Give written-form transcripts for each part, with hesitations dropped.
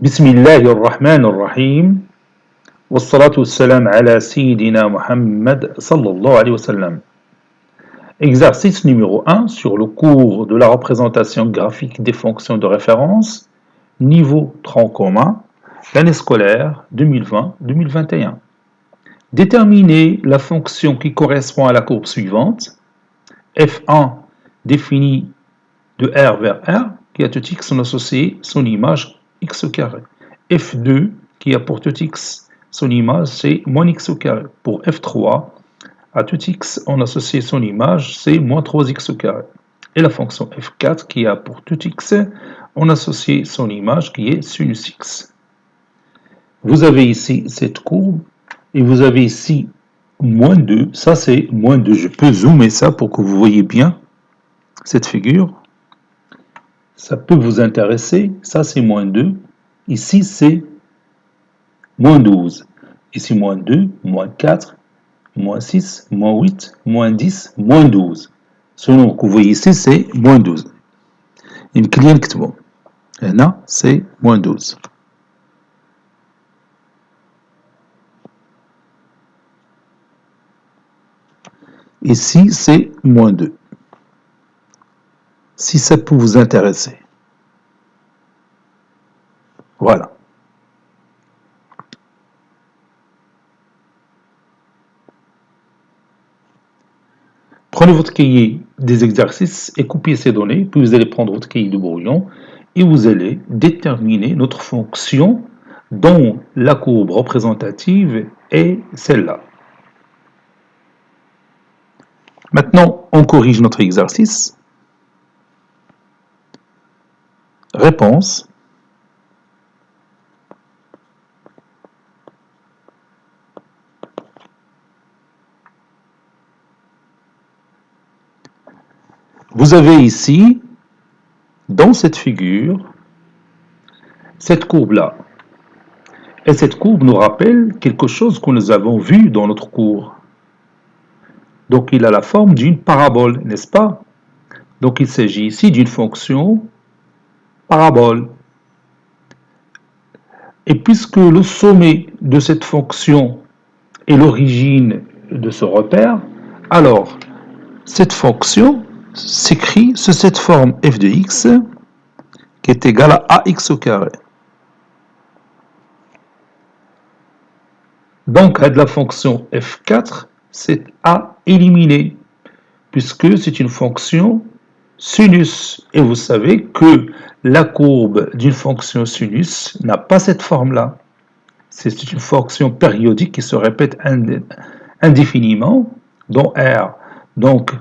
بسم الله الرحمن الرحيم والصلاة والسلام على سيدنا Muhammad sallallahu alayhi wa sallam. Exercice numéro 1 sur le cours de la représentation graphique des fonctions de référence, niveau tronc commun, l'année scolaire 2020-2021. Déterminez la fonction qui correspond à la courbe suivante. F1 définie de R vers R, qui a tout x son associé son image x au carré. F2 qui a pour tout x son image c'est moins x au carré. Pour F3, à tout x on associe son image c'est moins 3x au carré. Et la fonction F4 qui a pour tout x on associe son image qui est sinus x. Vous avez ici cette courbe et vous avez ici moins 2, ça c'est moins 2. Je peux zoomer ça pour que vous voyez bien cette figure. Ça peut vous intéresser, ça c'est moins 2, ici c'est moins 12, ici moins 2, moins 4, moins 6, moins 8, moins 10, moins 12. Selon que vous voyez ici c'est moins 12. Une cliente qui bon. Et là c'est moins 12. Ici c'est moins 2. Si ça peut vous intéresser. Voilà. Prenez votre cahier des exercices et copiez ces données, puis vous allez prendre votre cahier de brouillon et vous allez déterminer notre fonction dont la courbe représentative est celle-là. Maintenant, on corrige notre exercice. Réponse. Vous avez ici, dans cette figure, cette courbe-là. Et cette courbe nous rappelle quelque chose que nous avons vu dans notre cours. Donc, il a la forme d'une parabole, n'est-ce pas? Donc, il s'agit ici d'une fonction parabole. Et puisque le sommet de cette fonction est l'origine de ce repère, alors cette fonction s'écrit sous cette forme f de x qui est égale à ax au carré. Donc, de la fonction f4, c'est à éliminer, puisque c'est une fonction sinus. Et vous savez que la courbe d'une fonction sinus n'a pas cette forme-là. C'est une fonction périodique qui se répète indéfiniment dans R. Donc,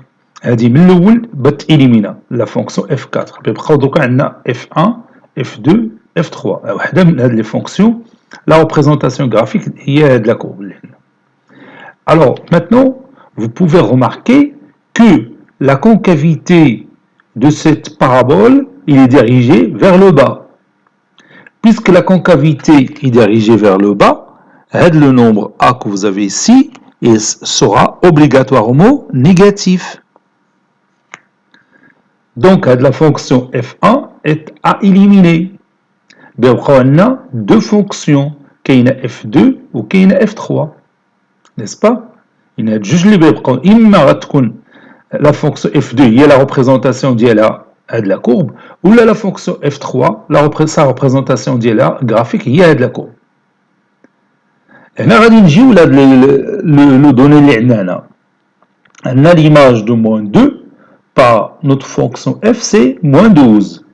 هذه من الأول بتإليمينا la fonction F4. بيبقاو دوكا عندنا F1, F2, F3. واحدة من هاد les fonctions, la représentation graphique هي هاد la courbe. Alors, maintenant, vous pouvez remarquer que la concavité de cette parabole, il est dirigée vers le bas. Puisque la concavité est dirigée vers le bas, le nombre A que vous avez ici sera obligatoirement négatif. Donc, la fonction F1 est à éliminer. On a deux fonctions, كاينة F2 ou كاينة F3. N'est-ce pas? Il y a juste les بيبقاو إما غتكون la fonction F2 هي la représentation ديالها هاد la courbe, ou la fonction F3 sa représentation ديالها graphique هي هاد la courbe. هنا غادي نجيو لو données اللي عندنا هنا. On a l'image de moins 2 par notre fonction f, c'est moins 12.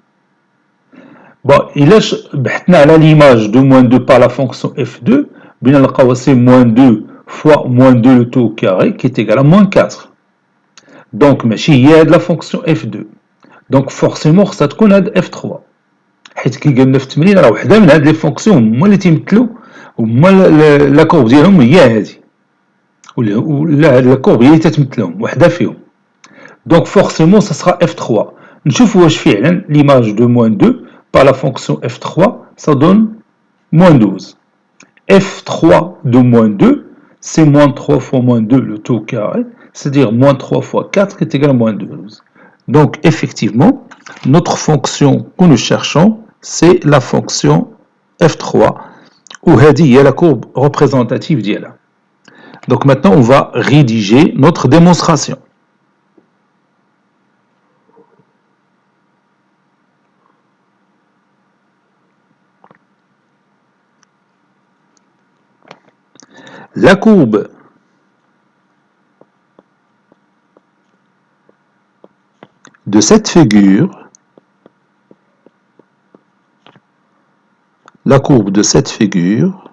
Bon, il est بحثنا على l'image de moins 2 par la fonction f2, بنا نلقاو c'est moins 2 fois moins 2 le tout au carré qui est égal à moins 4. Donc ماشي هي هاد la fonction f2. Donc forcément خصها تكون هاد f3. حيت كي قلنا في التمرين راه وحده من هاد لي فونكسيون هما اللي تيمثلوا هما لا كورب ديالهم هي هادي. ولا هاد لا كورب هي اللي تتمثلهم وحده فيهم. Donc forcément, ça sera F3. نشوفوا واش فعلا l'image de moins 2 par la fonction F3, ça donne moins 12. F3 de moins 2, c'est moins 3 fois moins 2 le tout au carré, c'est-à-dire moins 3 fois 4 qui est égal à moins 12. Donc effectivement, notre fonction que nous cherchons, c'est la fonction F3 وهذه هي la courbe représentative ديالها. Donc maintenant on va rédiger notre démonstration. La courbe de cette figure,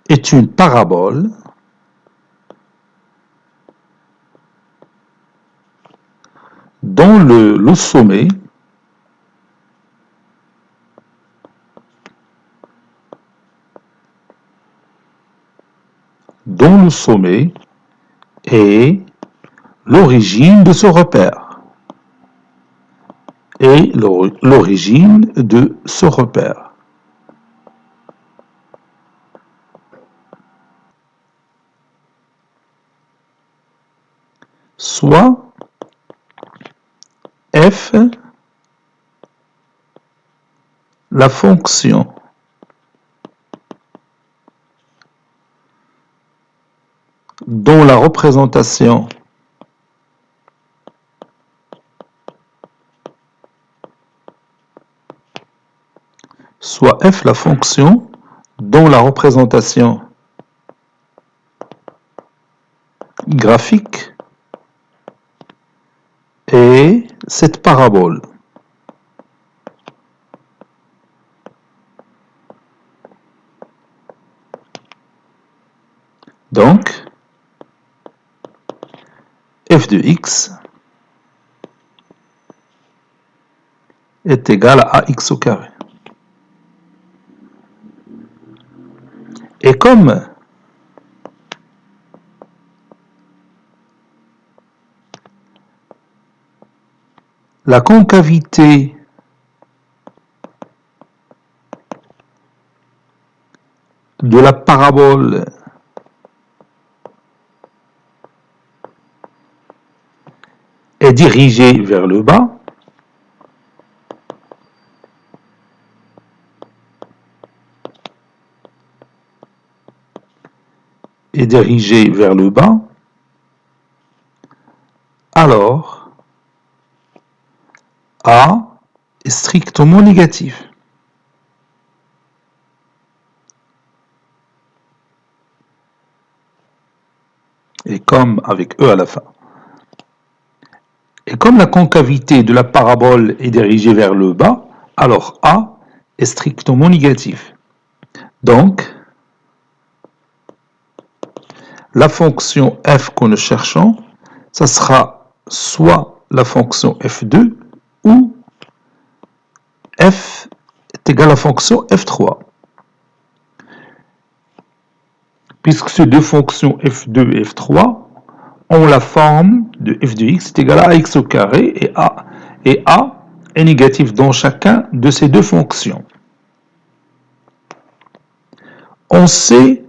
est une parabole dont le sommet est l'origine de ce repère. Soit f la fonction dont la représentation graphique est cette parabole. Donc, f de x est égal à ax au carré. Et comme la concavité de la parabole est dirigée vers le bas, alors A est strictement négatif. Et comme avec E à la fin. Et comme la concavité de la parabole est dirigée vers le bas, alors A est strictement négatif. Donc, la fonction f que nous cherchons, ça sera soit la fonction f2 ou f est égal à la fonction f3. Puisque ces deux fonctions f2 et f3 ont la forme de f de x est égal à x au carré et a est négatif dans chacun de ces deux fonctions. On sait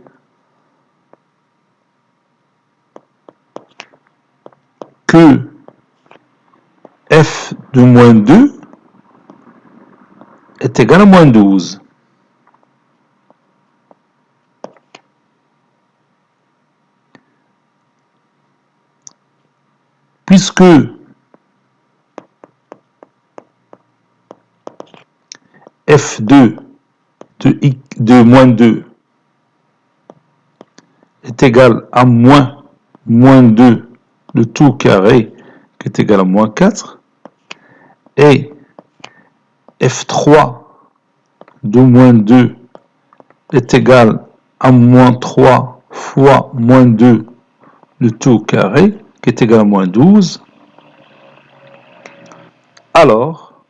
que f de moins 2 est égal à moins 12. Puisque f2 de moins 2 est égal à moins 2 de tout carré qui est égal à moins 4 et f3 de moins 2 est égal à moins 3 fois moins 2 de tout carré qui est égal à moins 12, alors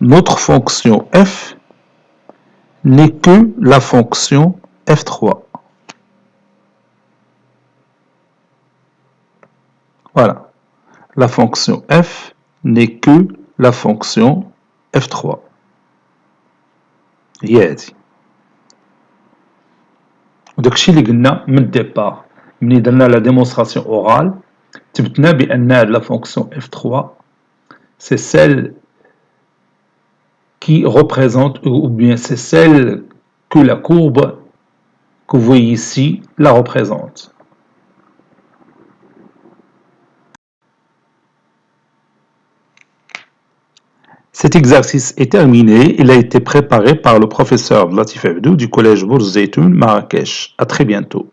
notre fonction f n'est que la fonction f3. Voilà. La fonction f n'est que la fonction f3. هي هذه. وداكشي اللي قلنا من الديبار ملي درنا لا ديمونستراسيون اورال ثبتنا بان هاد لا فونكسيون f3 c'est celle qui représente, ou bien c'est celle que la courbe que vous voyez ici la représente. Cet exercice est terminé. Il a été préparé par le professeur Latif Abdou du collège Bourz Zeytoun, Marrakech. À très bientôt.